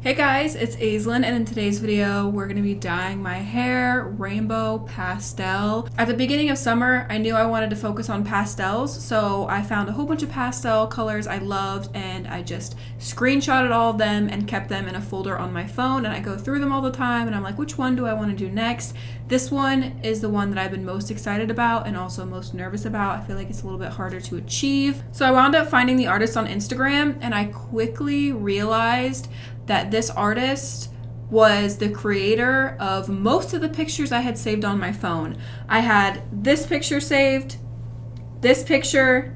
Hey guys, it's Aislinn, and in today's video, we're going to be dyeing my hair rainbow pastel. At the beginning of summer, I knew I wanted to focus on pastels, so I found a whole bunch of pastel colors I loved, and I just screenshotted all of them and kept them in a folder on my phone, and I go through them all the time, and I'm like, which one do I want to do next? This one is the one that I've been most excited about and also most nervous about. I feel like it's a little bit harder to achieve. So I wound up finding the artist on Instagram, and I quickly realized that this artist was the creator of most of the pictures I had saved on my phone. I had this picture saved, this picture,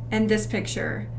and this picture,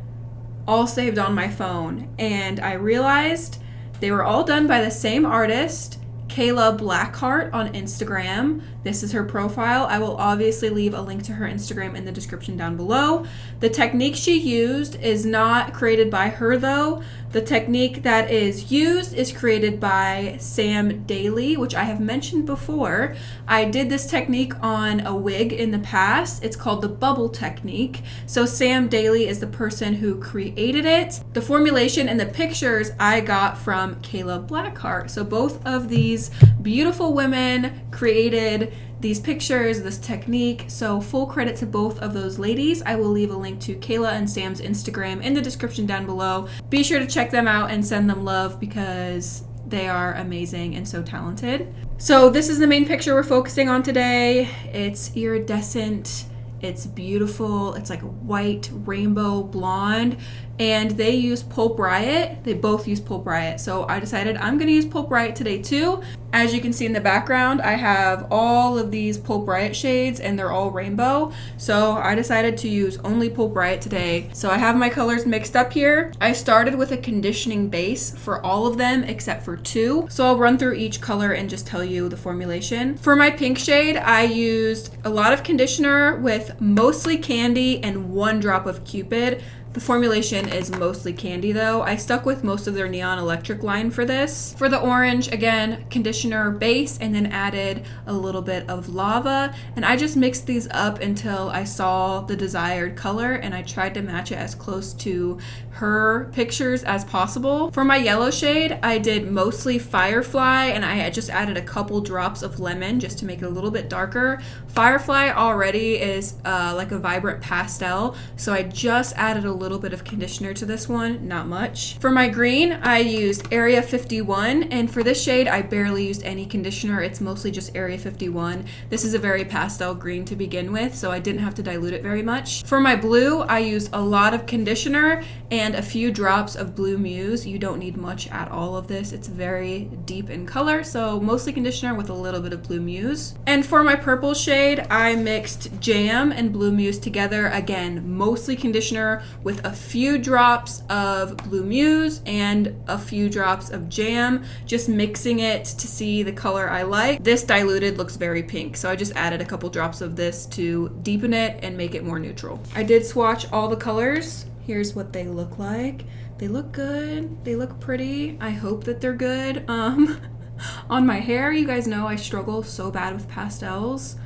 all saved on my phone. And I realized they were all done by the same artist, Kayla Blackheart on Instagram. This is her profile. I will obviously leave a link to her Instagram in the description down below. The technique she used is not created by her though. The technique that is used is created by Sam Daly, which I have mentioned before. I did this technique on a wig in the past. It's called the bubble technique. So Sam Daly is the person who created it. The formulation and the pictures I got from Kayla Blackheart. So both of these beautiful women created these pictures, this technique, so full credit to both of those ladies. I will leave a link to Kayla and Sam's Instagram in the description down below. Be sure to check them out and send them love because they are amazing and so talented. So this is the main picture we're focusing on today. It's iridescent, it's beautiful, it's like a white rainbow blonde, and they use Pulp Riot. They both use Pulp Riot, so I decided I'm gonna use Pulp Riot today too. As you can see in the background, I have all of these Pulp Riot shades and they're all rainbow, so I decided to use only Pulp Riot today. So I have my colors mixed up here. I started with a conditioning base for all of them except for two, so I'll run through each color and just tell you the formulation. For my pink shade, I used a lot of conditioner with mostly Candy and 1 drop of Cupid. The formulation is mostly Candy though. I stuck with most of their Neon Electric line for this. For the orange, again, conditioner base and then added a little bit of lava. And I just mixed these up until I saw the desired color and I tried to match it as close to her pictures as possible. For my yellow shade, I did mostly Firefly and I had just added a couple drops of lemon just to make it a little bit darker. Firefly already is like a vibrant pastel, so I just added a little bit of conditioner to this one, not much. For my green, I used Area 51, and for this shade, I barely used any conditioner. It's mostly just Area 51. This is a very pastel green to begin with, so I didn't have to dilute it very much. For my blue, I used a lot of conditioner and a few drops of Blue Muse. You don't need much at all of this. It's very deep in color, so mostly conditioner with a little bit of Blue Muse. And for my purple shade, I mixed Jam and Blue Muse together. Again, mostly conditioner with a few drops of Blue Muse and a few drops of Jam, just mixing it to see the color I like. This diluted looks very pink, so I just added a couple drops of this to deepen it and make it more neutral. I did swatch all the colors. Here's what they look like. They look good. They look pretty. I hope that they're good. On my hair, you guys know I struggle so bad with pastels.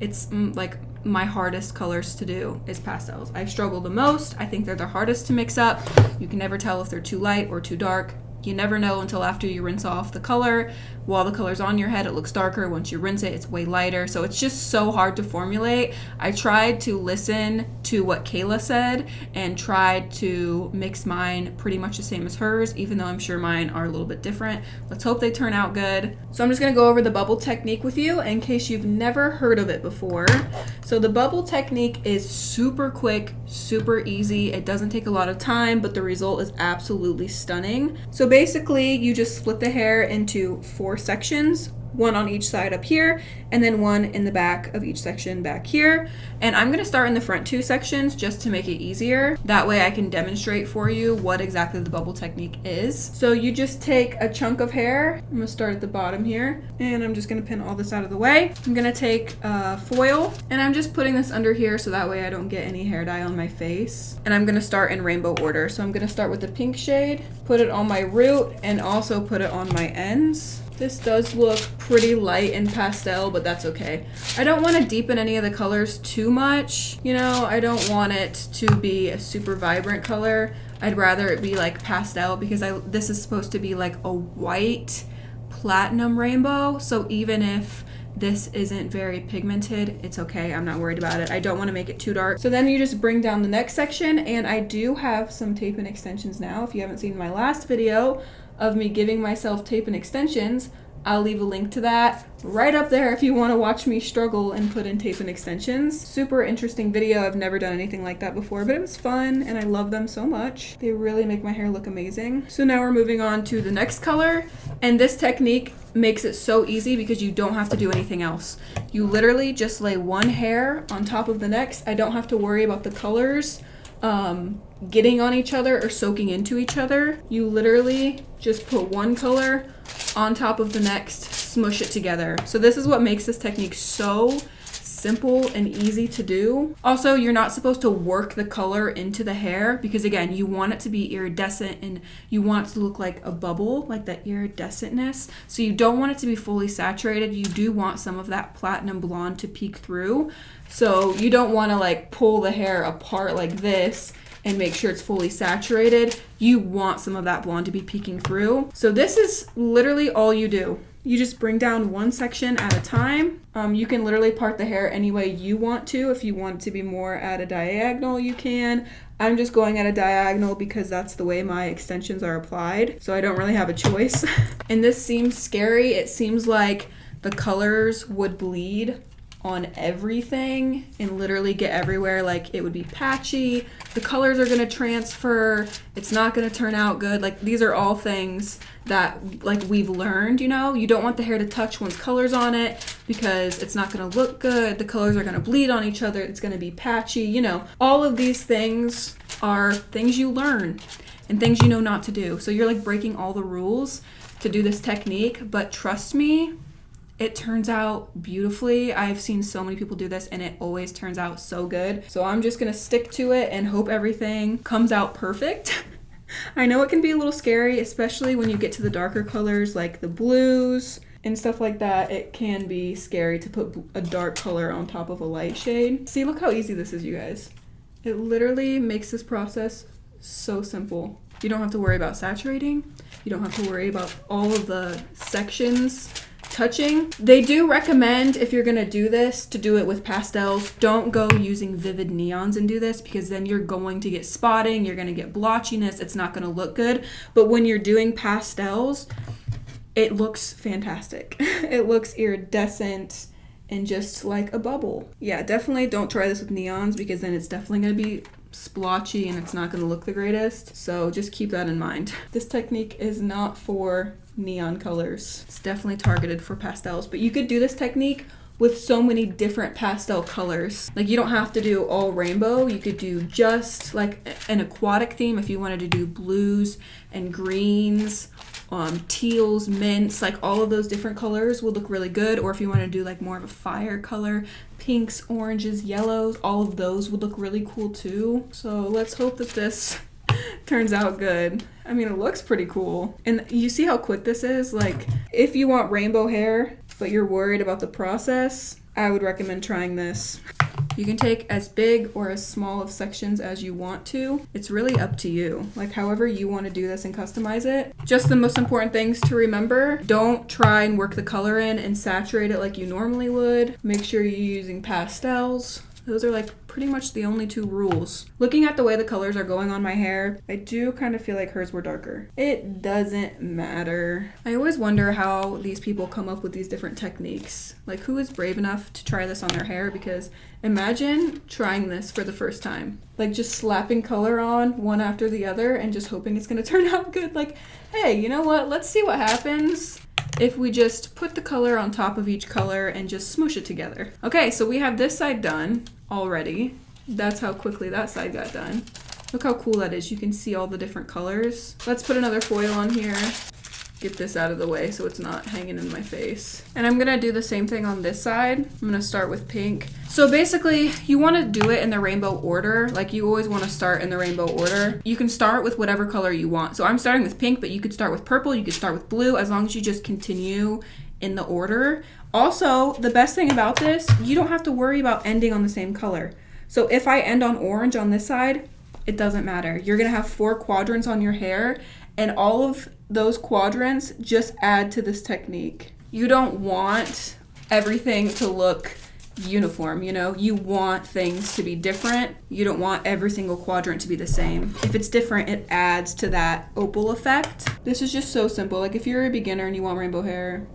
It's like my hardest colors to do is pastels. I struggle the most. I think they're the hardest to mix up. You can never tell if they're too light or too dark. You never know until after you rinse off the color. While the color's on your head, it looks darker. Once you rinse it, it's way lighter. So it's just so hard to formulate. I tried to listen to what Kayla said and tried to mix mine pretty much the same as hers, even though I'm sure mine are a little bit different. Let's hope they turn out good. So I'm just gonna go over the bubble technique with you in case you've never heard of it before. So the bubble technique is super quick, super easy. It doesn't take a lot of time, but the result is absolutely stunning. So basically, you just split the hair into 4 sections, 1 on each side up here, and then 1 in the back of each section back here. And I'm gonna start in the front 2 sections just to make it easier. That way I can demonstrate for you what exactly the bubble technique is. So you just take a chunk of hair. I'm gonna start at the bottom here, and I'm just gonna pin all this out of the way. I'm gonna take foil, and I'm just putting this under here so that way I don't get any hair dye on my face. And I'm gonna start in rainbow order. So I'm gonna start with the pink shade, put it on my root, and also put it on my ends. This does look pretty light and pastel, but that's okay. I don't want to deepen any of the colors too much. You know, I don't want it to be a super vibrant color. I'd rather it be like pastel because this is supposed to be like a white platinum rainbow. So even if this isn't very pigmented, it's okay. I'm not worried about it. I don't want to make it too dark. So then you just bring down the next section, and I do have some tape and extensions now. If you haven't seen my last video of me giving myself tape and extensions, I'll leave a link to that right up there if you want to watch me struggle and put in tape and extensions. Super interesting video. I've never done anything like that before, but it was fun and I love them so much. They really make my hair look amazing. So now we're moving on to the next color, and this technique makes it so easy because you don't have to do anything else. You literally just lay one hair on top of the next. I don't have to worry about the colors getting on each other or soaking into each other. You literally just put one color on top of the next, smush it together. So this is what makes this technique so simple and easy to do. Also, you're not supposed to work the color into the hair because again, you want it to be iridescent and you want it to look like a bubble, like that iridescentness. So you don't want it to be fully saturated. You do want some of that platinum blonde to peek through. So you don't want to like pull the hair apart like this and make sure it's fully saturated. You want some of that blonde to be peeking through. So this is literally all you do. You just bring down one section at a time. You can literally part the hair any way you want to. If you want it to be more at a diagonal, you can. I'm just going at a diagonal because that's the way my extensions are applied. So I don't really have a choice. And this seems scary. It seems like the colors would bleed on everything and literally get everywhere. Like it would be patchy, the colors are going to transfer, it's not going to turn out good. Like these are all things that like we've learned, you know. You don't want the hair to touch one's colors on it because it's not going to look good. The colors are going to bleed on each other, it's going to be patchy, you know. All of these things are things you learn and things you know not to do. So you're like breaking all the rules to do this technique, but trust me, it turns out beautifully. I've seen so many people do this and it always turns out so good. So I'm just gonna stick to it and hope everything comes out perfect. I know it can be a little scary, especially when you get to the darker colors like the blues and stuff like that. It can be scary to put a dark color on top of a light shade. See, look how easy this is, you guys. It literally makes this process so simple. You don't have to worry about saturating. You don't have to worry about all of the sections touching. They do recommend, if you're gonna do this, to do it with pastels. Don't go using vivid neons and do this because then you're going to get spotting, you're gonna get blotchiness, it's not gonna look good. But when you're doing pastels, it looks fantastic. It looks iridescent and just like a bubble. Yeah, definitely don't try this with neons because then it's definitely gonna be splotchy and it's not gonna look the greatest. So just keep that in mind. This technique is not for neon colors. It's definitely targeted for pastels, but you could do this technique with so many different pastel colors. Like you don't have to do all rainbow. You could do just like an aquatic theme if you wanted to do blues and greens, teals, mints, like all of those different colors would look really good. Or if you want to do like more of a fire color, pinks, oranges, yellows, all of those would look really cool too. So let's hope that this turns out good. I mean, it looks pretty cool. And you see how quick this is? Like, if you want rainbow hair, but you're worried about the process, I would recommend trying this. You can take as big or as small of sections as you want to. It's really up to you. Like, however you want to do this and customize it. Just the most important things to remember. Don't try and work the color in and saturate it like you normally would. Make sure you're using pastels. Those are like pretty much the only two rules. Looking at the way the colors are going on my hair, I do kind of feel like hers were darker. It doesn't matter. I always wonder how these people come up with these different techniques. Like, who is brave enough to try this on their hair? Because imagine trying this for the first time. Like just slapping color on one after the other and just hoping it's gonna turn out good. Like, hey, you know what? Let's see what happens if we just put the color on top of each color and just smoosh it together. Okay, so we have this side done already. That's how quickly that side got done. Look how cool that is. You can see all the different colors. Let's put another foil on here. Get this out of the way so it's not hanging in my face. And I'm gonna do the same thing on this side. I'm gonna start with pink. So basically, you wanna do it in the rainbow order. Like, you always wanna start in the rainbow order. You can start with whatever color you want. So I'm starting with pink, but you could start with purple, you could start with blue, as long as you just continue in the order. Also, the best thing about this, you don't have to worry about ending on the same color. So if I end on orange on this side, it doesn't matter. You're gonna have 4 quadrants on your hair, and all of those quadrants just add to this technique. You don't want everything to look uniform, you know? You want things to be different. You don't want every single quadrant to be the same. If it's different, it adds to that opal effect. This is just so simple. Like if you're a beginner and you want rainbow hair,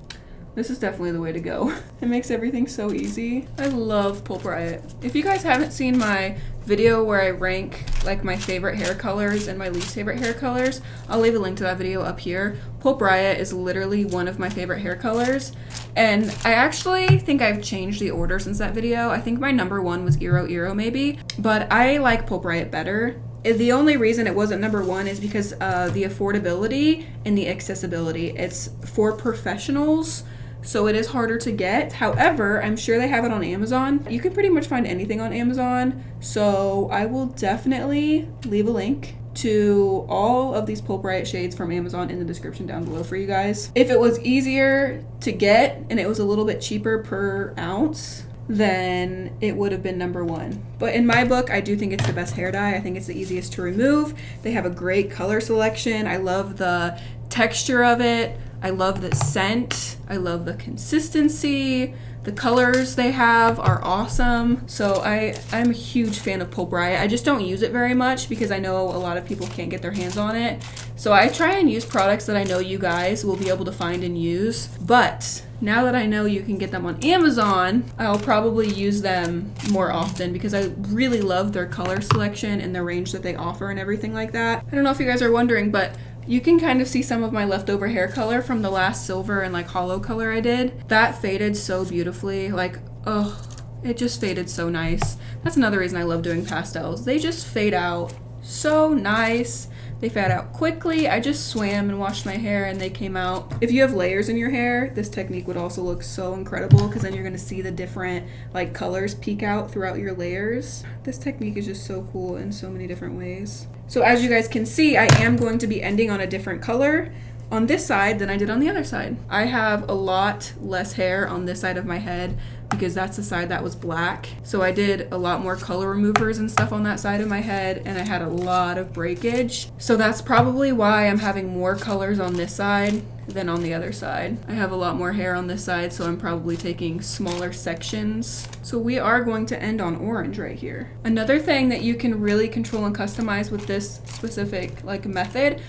this is definitely the way to go. It makes everything so easy. I love Pulp Riot. If you guys haven't seen my video where I rank like my favorite hair colors and my least favorite hair colors, I'll leave a link to that video up here. Pulp Riot is literally one of my favorite hair colors. And I actually think I've changed the order since that video. I think my number 1 was Eero Eero maybe, but I like Pulp Riot better. The only reason it wasn't number 1 is because the affordability and the accessibility. It's for professionals, so it is harder to get. However, I'm sure they have it on Amazon. You can pretty much find anything on Amazon, so I will definitely leave a link to all of these Pulp Riot shades from Amazon in the description down below for you guys. If it was easier to get and it was a little bit cheaper per ounce, then it would have been number 1. But in my book, I do think it's the best hair dye. I think it's the easiest to remove. They have a great color selection. I love the texture of it. I love the scent. I love the consistency. The colors they have are awesome. So I'm a huge fan of Pulp Riot. I just don't use it very much because I know a lot of people can't get their hands on it. So I try and use products that I know you guys will be able to find and use. But now that I know you can get them on Amazon, I'll probably use them more often because I really love their color selection and the range that they offer and everything like that. I don't know if you guys are wondering, but you can kind of see some of my leftover hair color from the last silver and like hollow color I did. That faded so beautifully. Like, oh, it just faded so nice. That's another reason I love doing pastels. They just fade out so nice. They fade out quickly. I just swam and washed my hair and they came out. If you have layers in your hair, this technique would also look so incredible because then you're gonna see the different like colors peek out throughout your layers. This technique is just so cool in so many different ways. So as you guys can see, I am going to be ending on a different color on this side than I did on the other side. I have a lot less hair on this side of my head because that's the side that was black. So I did a lot more color removers and stuff on that side of my head and I had a lot of breakage. So that's probably why I'm having more colors on this side than on the other side. I have a lot more hair on this side, so I'm probably taking smaller sections. So we are going to end on orange right here. Another thing that you can really control and customize with this specific like method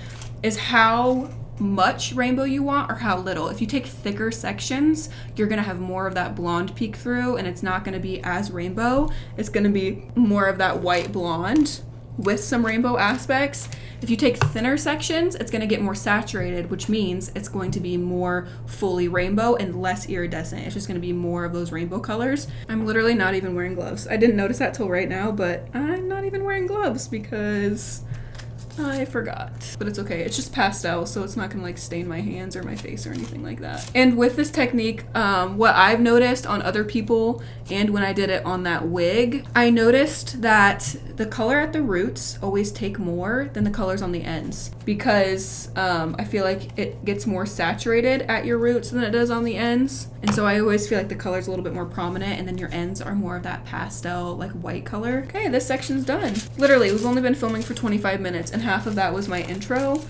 is how much rainbow you want or how little. If you take thicker sections, you're gonna have more of that blonde peek through and it's not gonna be as rainbow. It's gonna be more of that white blonde with some rainbow aspects. If you take thinner sections, it's gonna get more saturated, which means it's going to be more fully rainbow and less iridescent. It's just gonna be more of those rainbow colors. I'm literally not even wearing gloves. I didn't notice that till right now, but I'm not even wearing gloves because I forgot. But it's okay, it's just pastel, so it's not gonna like stain my hands or my face or anything like that. And with this technique, what I've noticed on other people and when I did it on that wig, I noticed that the color at the roots always take more than the colors on the ends because I feel like it gets more saturated at your roots than it does on the ends. And so I always feel like the color's a little bit more prominent and then your ends are more of that pastel, like white color. Okay, this section's done. Literally, we've only been filming for 25 minutes and half of that was my intro.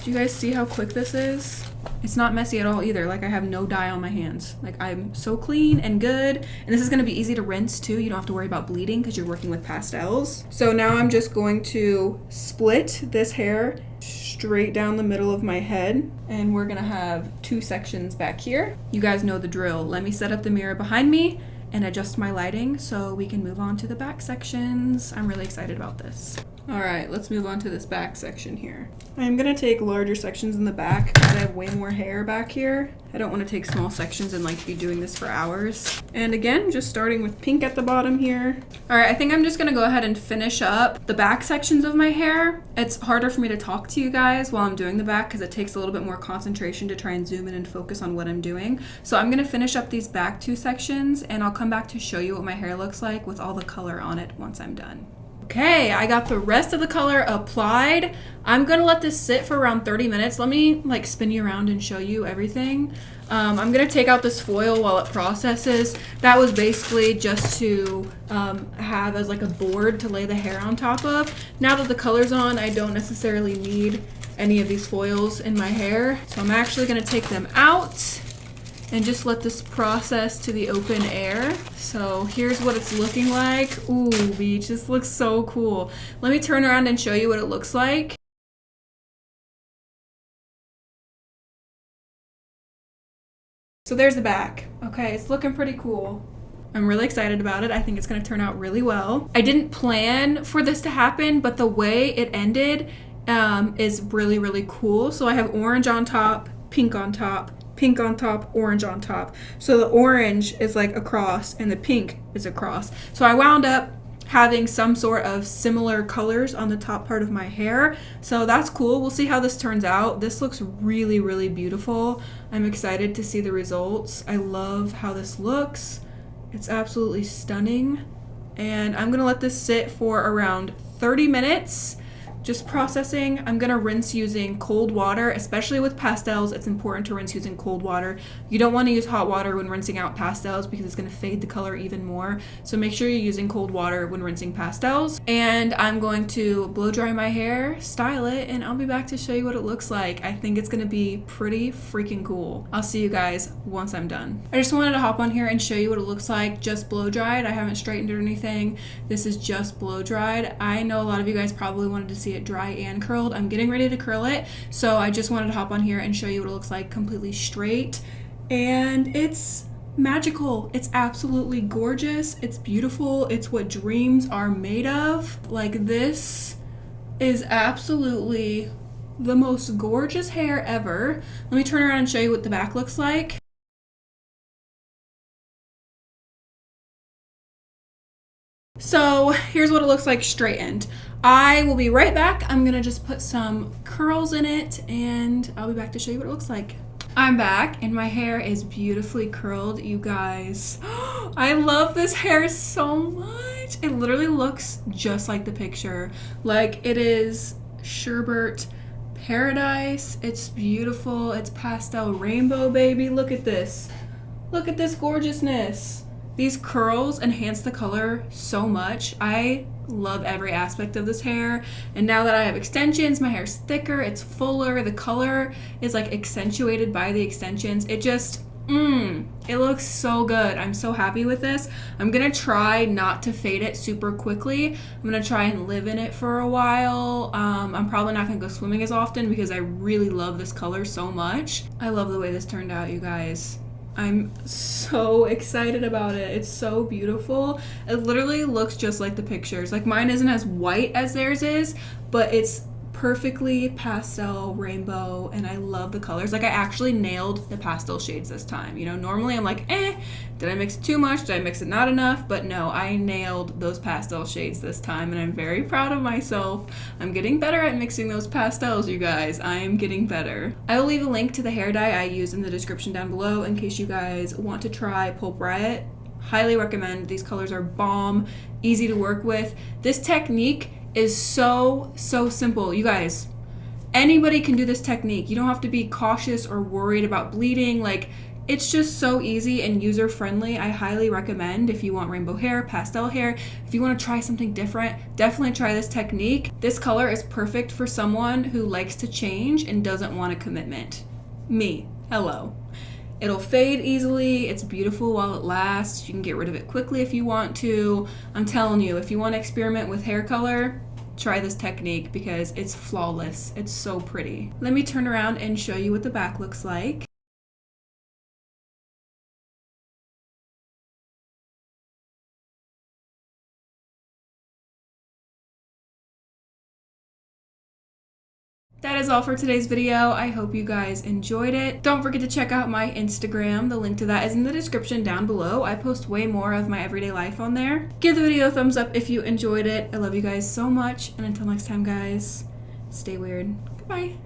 Do you guys see how quick this is? It's not messy at all either. Like I have no dye on my hands. Like I'm so clean and good. And this is gonna be easy to rinse too. You don't have to worry about bleeding because you're working with pastels. So now I'm just going to split this hair straight down the middle of my head. And we're gonna have 2 sections back here. You guys know the drill. Let me set up the mirror behind me and adjust my lighting so we can move on to the back sections. I'm really excited about this. All right, let's move on to this back section here. I'm gonna take larger sections in the back because I have way more hair back here. I don't want to take small sections and like be doing this for hours. And again, just starting with pink at the bottom here. All right, I think I'm just gonna go ahead and finish up the back sections of my hair. It's harder for me to talk to you guys while I'm doing the back because it takes a little bit more concentration to try and zoom in and focus on what I'm doing. So I'm gonna finish up these back 2 sections and I'll come back to show you what my hair looks like with all the color on it once I'm done. Okay, I got the rest of the color applied. I'm gonna let this sit for around 30 minutes. Let me like spin you around and show you everything. I'm gonna take out this foil while it processes. That was basically just to have as like a board to lay the hair on top of. Now that the color's on, I don't necessarily need any of these foils in my hair. So I'm actually gonna take them out and just let this process to the open air. So here's what it's looking like. Ooh, Beach, this looks so cool. Let me turn around and show you what it looks like. So there's the back. Okay, it's looking pretty cool. I'm really excited about it. I think it's gonna turn out really well. I didn't plan for this to happen, but the way it ended is really, really cool. So I have orange on top, pink on top, pink on top, orange on top. So the orange is like across and the pink is across. So I wound up having some sort of similar colors on the top part of my hair. So that's cool. We'll see how this turns out. This looks really, really beautiful. I'm excited to see the results. I love how this looks. It's absolutely stunning. And I'm gonna let this sit for around 30 minutes. Just processing. I'm gonna rinse using cold water, especially with pastels. It's important to rinse using cold water. You don't wanna use hot water when rinsing out pastels because it's gonna fade the color even more. So make sure you're using cold water when rinsing pastels. And I'm going to blow dry my hair, style it, and I'll be back to show you what it looks like. I think it's gonna be pretty freaking cool. I'll see you guys once I'm done. I just wanted to hop on here and show you what it looks like just blow dried. I haven't straightened it or anything. This is just blow dried. I know a lot of you guys probably wanted to see it dry and curled. I'm getting ready to curl it, so I just wanted to hop on here and show you what it looks like completely straight. And it's magical. It's absolutely gorgeous. It's beautiful. It's what dreams are made of. Like, this is absolutely the most gorgeous hair ever. Let me turn around and show you what the back looks like. So here's what it looks like straightened. I will be right back. I'm gonna just put some curls in it and I'll be back to show you what it looks like. I'm back and my hair is beautifully curled, you guys. I love this hair so much. It literally looks just like the picture. Like, it is sherbet paradise. It's beautiful. It's pastel rainbow, baby. Look at this. Look at this gorgeousness. These curls enhance the color so much. I love every aspect of this hair. And now that I have extensions, my hair's thicker, it's fuller, the color is like accentuated by the extensions. It just, it looks so good. I'm so happy with this. I'm gonna try not to fade it super quickly. I'm gonna try and live in it for a while. I'm probably not gonna go swimming as often because I really love this color so much. I love the way this turned out, you guys. I'm so excited about it. It's so beautiful. It literally looks just like the pictures. Like, mine isn't as white as theirs is, but it's perfectly pastel rainbow, and I love the colors. Like, I actually nailed the pastel shades this time. You know, normally I'm like, did I mix it too much? Did I mix it not enough? But no, I nailed those pastel shades this time, and I'm very proud of myself. I'm getting better at mixing those pastels, you guys. I am getting better. I will leave a link to the hair dye I use in the description down below in case you guys want to try Pulp Riot. Highly recommend. These colors are bomb, easy to work with. This technique is so simple. You guys, anybody can do this technique. You don't have to be cautious or worried about bleeding. Like, it's just so easy and user friendly. I highly recommend if you want rainbow hair, pastel hair, if you want to try something different, definitely try this technique. This color is perfect for someone who likes to change and doesn't want a commitment. Me, hello. It'll fade easily. It's beautiful while it lasts. You can get rid of it quickly if you want to. I'm telling you, if you want to experiment with hair color, try this technique because it's flawless. It's so pretty. Let me turn around and show you what the back looks like. That is all for today's video. I hope you guys enjoyed it. Don't forget to check out my Instagram. The link to that is in the description down below. I post way more of my everyday life on there. Give the video a thumbs up if you enjoyed it. I love you guys so much. And until next time, guys, stay weird. Goodbye.